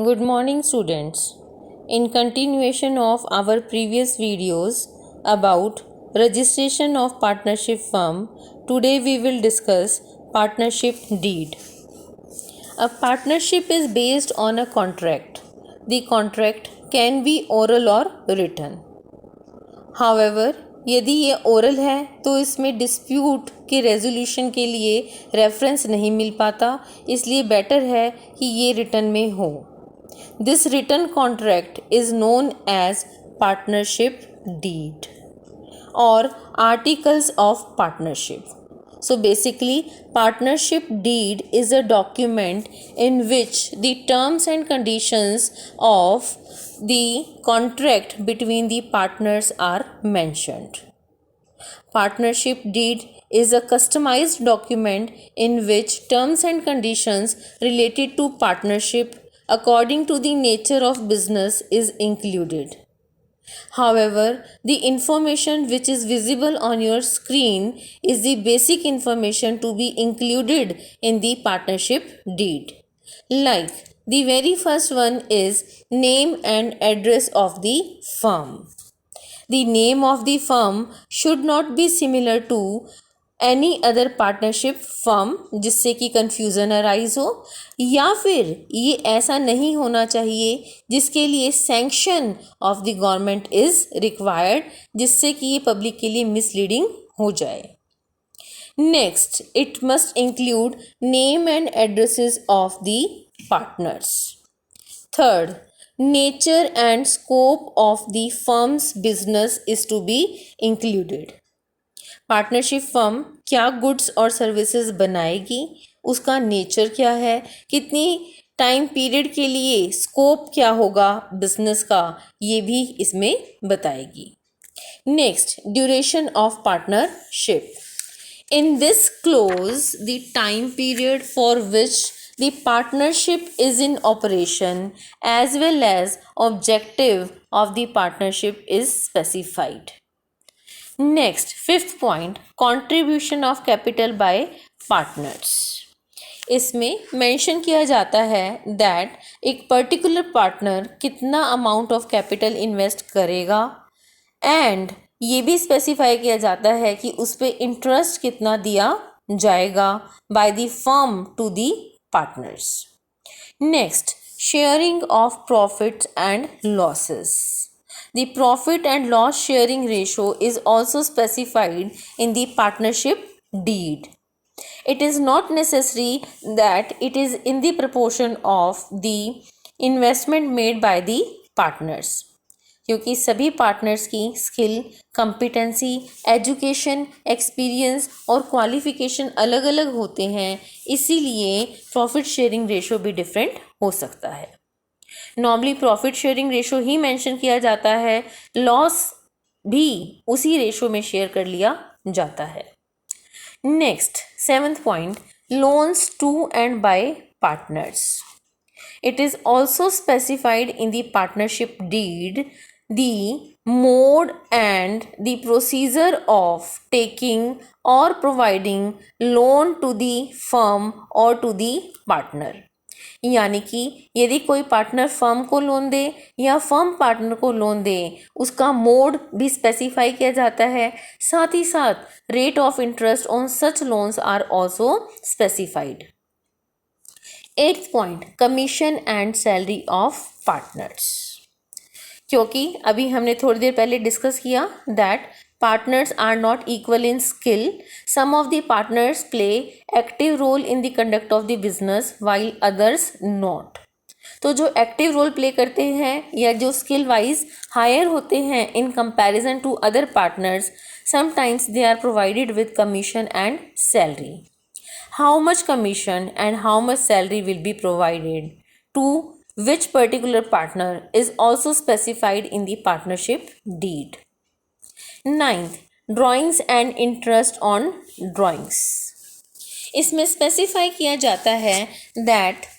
Good morning, students. In continuation of our previous videos about registration of partnership firm, today we will discuss partnership deed. A partnership is based on a contract. The contract can be oral or written. However, यदि ये oral है तो इसमें dispute के resolution के लिए reference नहीं मिल पाता, इसलिए बेटर है कि ये रिटन में हो. This written contract is known as partnership deed or articles of partnership. So basically, partnership deed is a document in which the terms and conditions of the contract between the partners are mentioned. Partnership deed is a customized document in which terms and conditions related to partnership according to the nature of business is included. However, the information which is visible on your screen is the basic information to be included in the partnership deed. Like the very first one is name and address of the firm. The name of the firm should not be similar to any other partnership firm जिससे कि confusion arise हो, या फिर ये ऐसा नहीं होना चाहिए जिसके लिए sanction of the government is required, जिससे कि ये पब्लिक के लिए मिसलीडिंग हो जाए. Next, it must include name and addresses of the partners. Third, nature and scope of the firm's business is to be included. Partnership firm क्या goods और services बनाएगी, उसका नेचर क्या है, कितनी टाइम पीरियड के लिए स्कोप क्या होगा बिजनेस का, ये भी इसमें बताएगी. Next, duration of partnership. In this close the time period for which the partnership is in operation as well as objective of the partnership is specified. Next, fifth point, contribution of capital by partners. इसमें mention किया जाता है that एक particular partner कितना amount of capital invest करेगा, and ये भी specify किया जाता है कि उस पर इंटरेस्ट कितना दिया जाएगा by the firm to the partners. Next, sharing of profits and losses. The profit and loss sharing ratio is also specified in the partnership deed. It is not necessary that it is in the proportion of the investment made by the partners, क्योंकि सभी partners की skill, competency, education, experience और qualification अलग अलग होते हैं, इसीलिए profit sharing ratio भी डिफरेंट हो सकता है. नॉर्मली प्रॉफिट शेयरिंग रेशो ही मेंशन किया जाता है, लॉस भी उसी रेशो में शेयर कर लिया जाता है. Next, seventh point, loans to and by partners. It is also specified in the partnership deed the mode and the procedure of taking or providing loan to the firm or to the partner. यानी कि यदि कोई partner firm को loan दे या firm partner को loan दे, उसका mode भी specify किया जाता है. साथ ही साथ rate of interest on such loans are also specified. Eighth point, commission and salary of partners. क्योंकि अभी हमने थोड़ी देर पहले डिस्कस किया that partners are not equal in skill. Some of the partners play active role in the conduct of the business while others not. तो जो active role play करते हैं या जो स्किल वाइज हायर होते हैं in comparison to other partners, sometimes they are provided with commission and salary. How much commission and how much salary will be provided to which particular partner is also specified in the partnership deed. Ninth, drawings and interest on drawings. इसमें specify किया जाता है that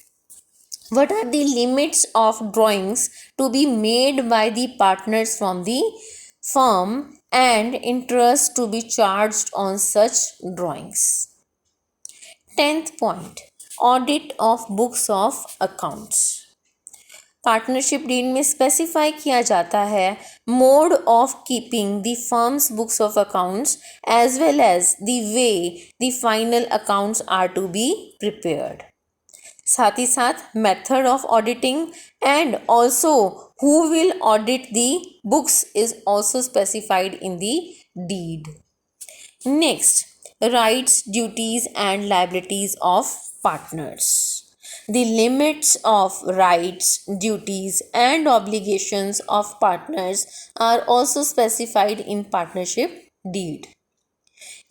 what are the limits of drawings to be made by the partners from the firm and interest to be charged on such drawings. 10th point, audit of books of accounts. Partnership deed में specify किया जाता है mode of keeping the firm's books of accounts as well as the way the final accounts are to be prepared. साथ ही साथ method of auditing and also who will audit the books is also specified in the deed. Next, rights, duties and liabilities of partners. The limits of rights, duties, and obligations of partners are also specified in partnership deed.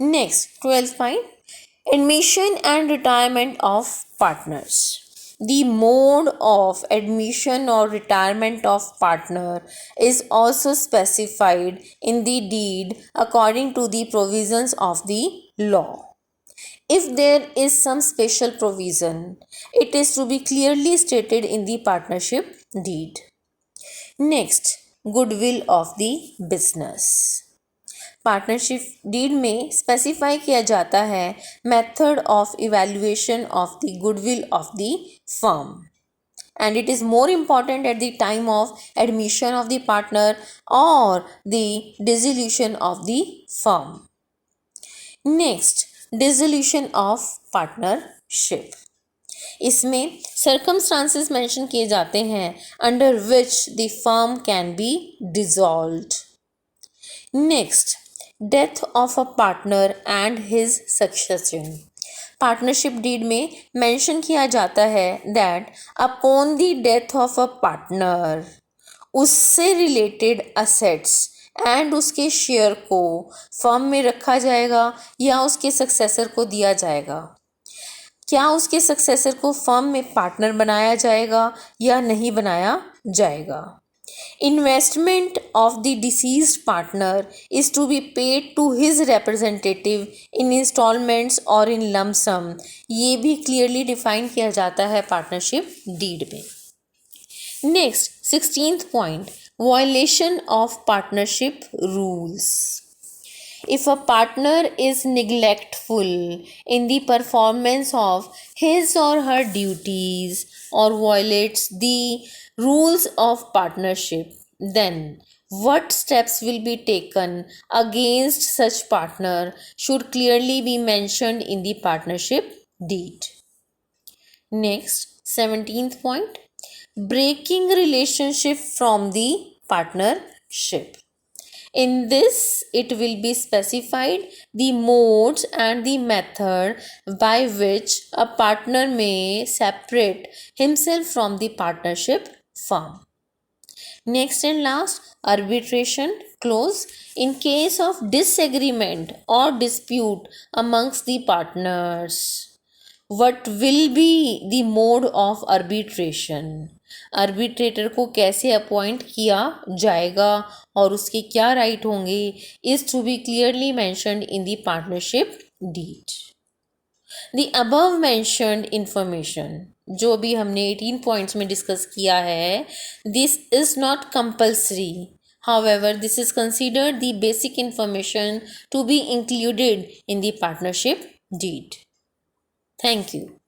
Next, 12th point, admission and retirement of partners. The mode of admission or retirement of partner is also specified in the deed according to the provisions of the law. If there is some special provision, it is to be clearly stated in the partnership deed. Next, goodwill of the business. Partnership deed में specify किया जाता है method of evaluation of the goodwill of the firm, and it is more important at the time of admission of the partner or the dissolution of the firm. Next, dissolution of partnership. इसमें circumstances mention किए जाते हैं under which the firm can be dissolved. Next, death of a partner and his succession. Partnership deed में mention किया जाता है that upon the death of a partner उससे related assets and उसके शेयर को फर्म में रखा जाएगा या उसके सक्सेसर को दिया जाएगा। क्या उसके सक्सेसर को फर्म में पार्टनर बनाया जाएगा या नहीं बनाया जाएगा। Investment of the deceased partner is to be paid to his representative in instalments और इन लम्प सम। ये भी क्लियरली डिफाइन किया जाता है पार्टनरशिप डीड में। Next, 16th point, violation of partnership rules. If a partner is neglectful in the performance of his or her duties or violates the rules of partnership, then what steps will be taken against such partner should clearly be mentioned in the partnership deed. Next, 17th point, breaking relationship from the partnership. In this, it will be specified the modes and the method by which a partner may separate himself from the partnership firm. Next and last, arbitration clause. In case of disagreement or dispute amongst the partners, what will be the mode of arbitration? Arbitrator को कैसे appoint किया जाएगा और उसके क्या right होंगे is to be clearly mentioned in the partnership deed. The above mentioned information जो भी हमने 18 पॉइंट्स में डिस्कस किया है, this is not compulsory, however this is considered the basic information to be included in the partnership deed. Thank you.